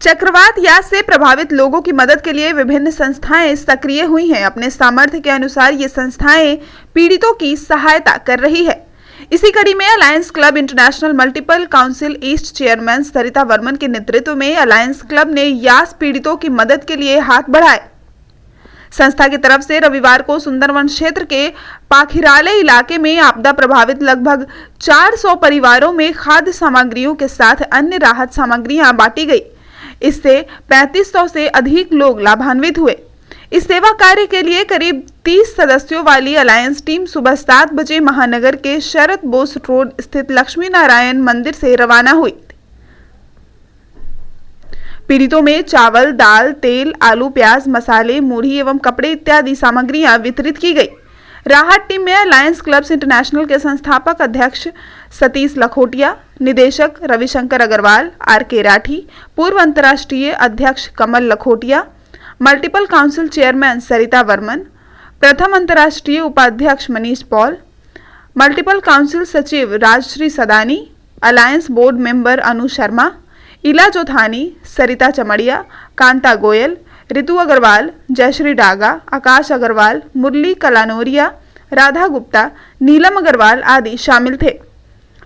चक्रवात याद से प्रभावित लोगों की मदद के लिए विभिन्न संस्थाएं सक्रिय हुई हैं। अपने सामर्थ्य के अनुसार ये संस्थाएं पीड़ितों की सहायता कर रही है। इसी कड़ी में alliance club international multiple council east chairman Sarita Varman के नेतृत्व में अलायंस क्लब ने यास पीड़ितों की मदद के लिए हाथ बढ़ाए। संस्था की तरफ से रविवार को सुंदरवन क्षेत्र के पाखिराले इलाके में आपदा प्रभावित लगभग 400 परिवारों में खाद्य सामग्रियों के साथ अन्य राहत सामग्रियां बांटी गई। इससे 3500 से अधिक लोग लाभान्वित हुए। इस सेवा कार्य के लिए करीब 30 सदस्यों वाली अलायंस टीम सुबह 7 बजे महानगर के शरद बोस रोड स्थित लक्ष्मी नारायण मंदिर से रवाना हुई। पीड़ितों में चावल, दाल, तेल, आलू, प्याज, मसाले, मूढ़ी एवं कपड़े इत्यादि सामग्रियां वितरित की गई। राहत टीम में अलायंस क्लब्स इंटरनेशनल के संस्थापक अध्यक्ष सतीश लखोटिया, निदेशक रविशंकर अग्रवाल, आर.के. राठी, पूर्व अंतर्राष्ट्रीय अध्यक्ष कमल Lakhotia, multiple council chairman Sarita Varman, प्रथम अंतर्राष्ट्रीय उपाध्यक्ष मनीष पॉल, मल्टीपल काउंसिल सचिव Rajshree Sadani, alliance board member अनु शर्मा, इला जोथानी, सरिता चमड़िया, कांता गोयल, ऋतु अग्रवाल, जयश्री डागा, आकाश अग्रवाल, मुरली कलानोरिया, राधा गुप्ता, नीलम अग्रवाल आदि शामिल थे।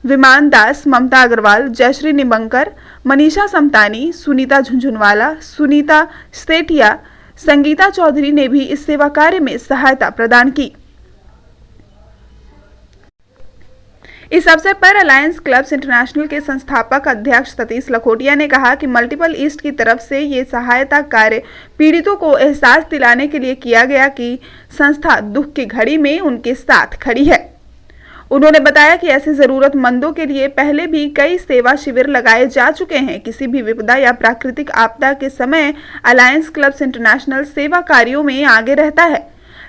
विमान दास, ममता अग्रवाल, जयश्री निबंकर, मनीषा समतानी, सुनीता झुंझुनवाला, सुनीता सेठिया, संगीता चौधरी ने भी इस सेवा कार्य में सहायता प्रदान की। इस अवसर पर अलायंस क्लब्स इंटरनेशनल के संस्थापक अध्यक्ष सतीश लखोटिया ने कहा कि मल्टीपल ईस्ट की तरफ से ये सहायता कार्य पीड़ितों को एहसास दिलाने के लिए किया गया कि संस्था दुख की घड़ी में उनके साथ खड़ी है। उन्होंने बताया कि ऐसे जरूरतमंदों के लिए पहले भी कई सेवा शिविर लगाए जा चुके हैं। किसी भी विपदा या प्राकृतिक आपदा के समय अलायंस क्लब्स इंटरनेशनल सेवा कार्यों में आगे रहता है।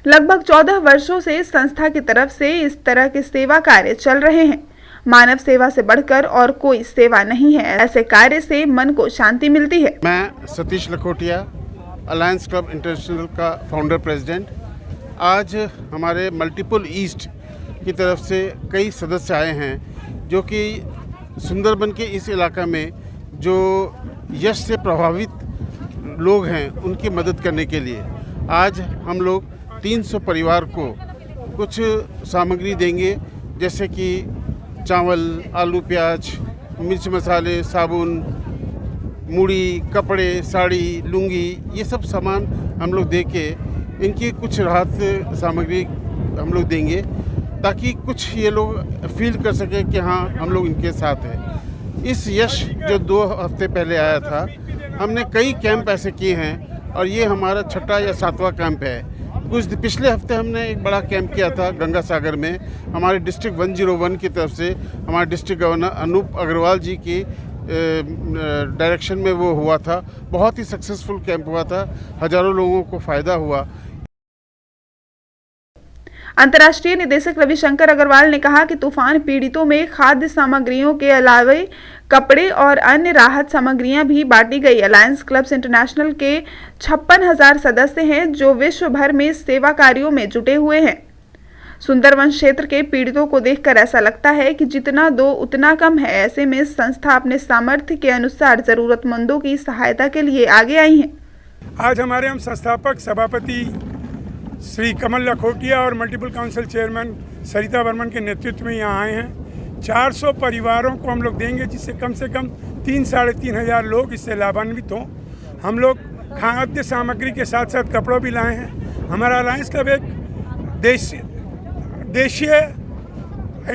लगभग 14 वर्षों से संस्था की तरफ से इस तरह के सेवा कार्य चल रहे हैं। मानव सेवा से बढ़कर और कोई सेवा नहीं है। ऐसे कार्य से मन को शांति मिलती है। मैं Satish Lakhotia, alliance club international का फाउंडर प्रेसिडेंट। आज हमारे मल्टीपल ईस्ट की तरफ से कई सदस्य आए हैं जो कि सुंदरबन के इस इलाका में जो यश से प्रभावित लोग हैं उनकी मदद करने के लिए आज हम लोग 300 परिवार को कुछ सामग्री देंगे, जैसे कि चावल, आलू, प्याज, मिर्च मसाले, साबुन, मूढ़ी, कपड़े, साड़ी, लुंगी, ये सब सामान हम लोग दे के इनकी कुछ राहत सामग्री हम लोग देंगे ताकि कुछ ये लोग फील कर सके कि हाँ हम लोग इनके साथ हैं। इस यश जो 2 हफ्ते पहले आया था, हमने कई कैंप ऐसे किए हैं और ये हमारा 6वां या 7वां कैंप है। पिछले हफ्ते हमने एक बड़ा कैंप किया था गंगा सागर में। हमारे डिस्ट्रिक्ट 101 की तरफ से हमारे डिस्ट्रिक्ट गवर्नर अनूप अग्रवाल जी की डायरेक्शन में वो हुआ था। बहुत ही सक्सेसफुल कैंप हुआ था, हजारों लोगों को फ़ायदा हुआ। अंतर्राष्ट्रीय निदेशक रविशंकर अग्रवाल ने कहा कि तूफान पीड़ितों में खाद्य सामग्रियों के अलावे कपड़े और अन्य राहत सामग्रियां भी बांटी गई। अलायंस क्लब्स इंटरनेशनल के 56,000 सदस्य हैं जो विश्व भर में सेवा कार्यों में जुटे हुए हैं। सुंदरवन क्षेत्र के पीड़ितों को देखकर ऐसा लगता है कि जितना दो उतना कम है। ऐसे में संस्था अपने सामर्थ्य के अनुसार जरूरतमंदों की सहायता के लिए आगे आई है। आज हमारे हम संस्थापक सभापति श्री कमल लखोटिया और multiple council chairman Sarita Varman के नेतृत्व में यहाँ आए हैं। 400 परिवारों को हम लोग देंगे, जिससे कम से कम 3-3.5 हज़ार लोग इससे लाभान्वित हों। हम लोग खाद्य सामग्री के साथ साथ कपड़ों भी लाए हैं। हमारा अलायंस क्लब एक देशीय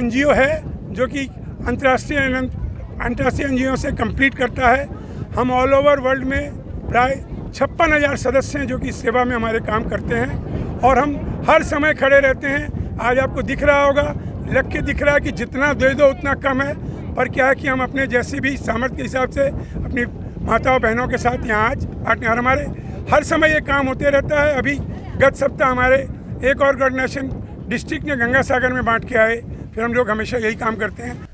NGO है जो कि अंतर्राष्ट्रीय NGO से कंप्लीट करता है। हम ऑल ओवर वर्ल्ड में प्राय 56,000 सदस्य हैं जो कि सेवा में हमारे काम करते हैं और हम हर समय खड़े रहते हैं। आज आपको दिख रहा होगा, लग के दिख रहा है कि जितना दे दो उतना कम है, पर क्या है कि हम अपने जैसे भी सामर्थ्य के हिसाब से अपनी माताओं बहनों के साथ यहाँ आज बांटने और हमारे हर समय ये काम होते रहता है। अभी गत सप्ताह हमारे एक ऑर्गेनाइजेशन डिस्ट्रिक्ट ने गंगा सागर में बांट के आए, फिर हम लोग हमेशा यही काम करते हैं।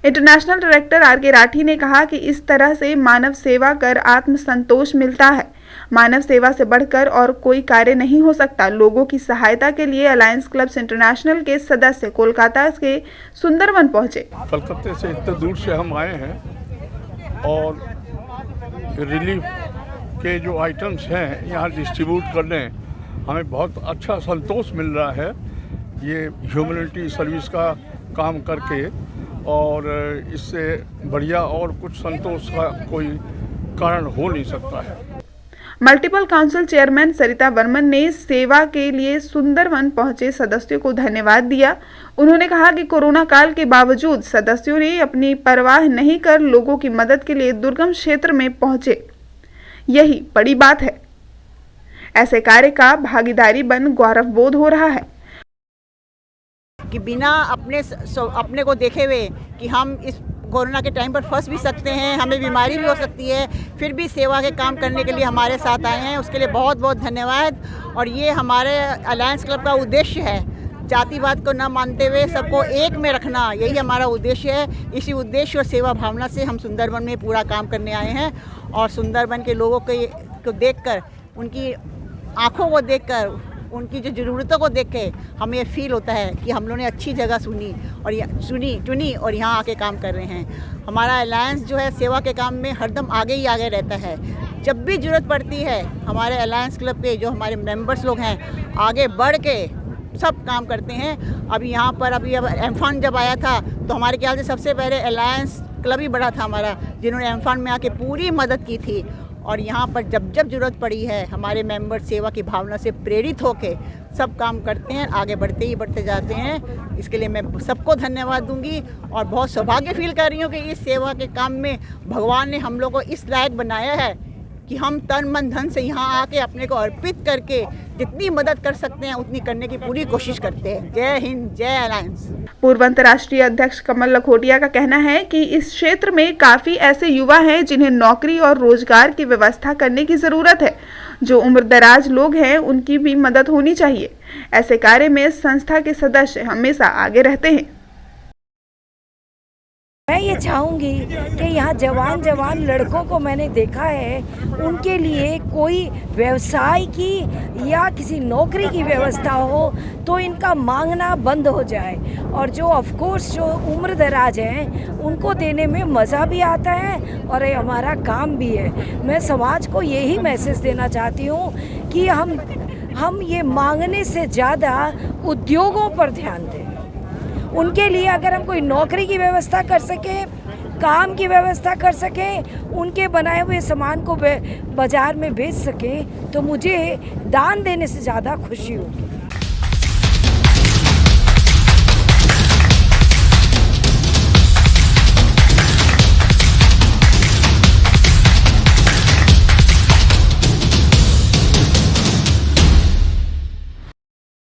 International director R K. राठी ने कहा कि इस तरह से मानव सेवा कर आत्मसंतोष मिलता है। मानव सेवा से बढ़कर और कोई कार्य नहीं हो सकता। लोगों की सहायता के लिए अलायंस क्लब्स इंटरनेशनल के सदस्य कोलकाता के सुंदरवन पहुंचे। कलकत्ते से इतने दूर से हम आए हैं और रिलीफ के जो आइटम्स हैं यहाँ डिस्ट्रीब्यूट करने हमें बहुत अच्छा संतोष मिल रहा है। ये ह्यूमैनिटी सर्विस का काम करके, और इससे बढ़िया और कुछ संतोष का कोई कारण हो नहीं सकता है। Multiple council chairman Sarita Varman ने सेवा के लिए सुंदरवन पहुंचे सदस्यों को धन्यवाद दिया। उन्होंने कहा कि कोरोना काल के बावजूद सदस्यों ने अपनी परवाह नहीं कर लोगों की मदद के लिए दुर्गम क्षेत्र में पहुंचे, यही बड़ी बात है। ऐसे कार्य का भागीदारी बन गौरव बोध हो रहा है कि बिना अपने को देखे हुए कि हम इस कोरोना के टाइम पर फंस भी सकते हैं, हमें बीमारी भी हो सकती है, फिर भी सेवा के काम करने के लिए हमारे साथ आए हैं, उसके लिए बहुत बहुत धन्यवाद। और ये हमारे अलायंस क्लब का उद्देश्य है, जातिवाद को न मानते हुए सबको एक में रखना, यही हमारा उद्देश्य है। इसी उद्देश्य और सेवा भावना से हम सुंदरवन में पूरा काम करने आए हैं। और सुंदरवन के लोगों को देखकर, उनकी आँखों को देखकर, उनकी जो ज़रूरतों को देख के हमें ये फील होता है कि हम लोगों ने अच्छी जगह चुनी और यहाँ आके काम कर रहे हैं। हमारा अलायंस जो है सेवा के काम में हरदम आगे ही आगे रहता है। जब भी ज़रूरत पड़ती है हमारे अलायंस क्लब के जो हमारे मेंबर्स लोग हैं आगे बढ़ के सब काम करते हैं। अभी यहाँ पर अब एम्फान जब आया था तो हमारे ख्याल से सबसे पहले अलायंस क्लब ही बड़ा था हमारा, जिन्होंने एम्फान में आके पूरी मदद की थी। और यहाँ पर जब जब ज़रूरत पड़ी है हमारे मेंबर सेवा की भावना से प्रेरित होके सब काम करते हैं, आगे बढ़ते जाते हैं। इसके लिए मैं सबको धन्यवाद दूंगी और बहुत सौभाग्य फील कर रही हूँ कि इस सेवा के काम में भगवान ने हम लोग को इस लायक बनाया है कि हम तन मन धन से यहाँ आके अपने को अर्पित करके जितनी मदद कर सकते हैं उतनी करने की पूरी कोशिश करते हैं। जय हिंद, जय अलायंस। पूर्व अंतर्राष्ट्रीय अध्यक्ष कमल लखोटिया का कहना है कि इस क्षेत्र में काफी ऐसे युवा हैं जिन्हें नौकरी और रोजगार की व्यवस्था करने की जरूरत है। जो उम्रदराज लोग हैं उनकी भी मदद होनी चाहिए। ऐसे कार्य में संस्था के सदस्य हमेशा आगे रहते हैं। मैं ये चाहूँगी कि यहाँ जवान लड़कों को मैंने देखा है, उनके लिए कोई व्यवसाय की या किसी नौकरी की व्यवस्था हो तो इनका मांगना बंद हो जाए। और जो ऑफ कोर्स जो उम्रदराज हैं उनको देने में मज़ा भी आता है और ये हमारा काम भी है। मैं समाज को यही मैसेज देना चाहती हूँ कि हम ये मांगने से ज़्यादा उद्योगों पर ध्यान दें। उनके लिए अगर हम कोई नौकरी की व्यवस्था कर सकें, काम की व्यवस्था कर सकें, उनके बनाए हुए सामान को बाज़ार में बेच सकें तो मुझे दान देने से ज़्यादा खुशी होगी।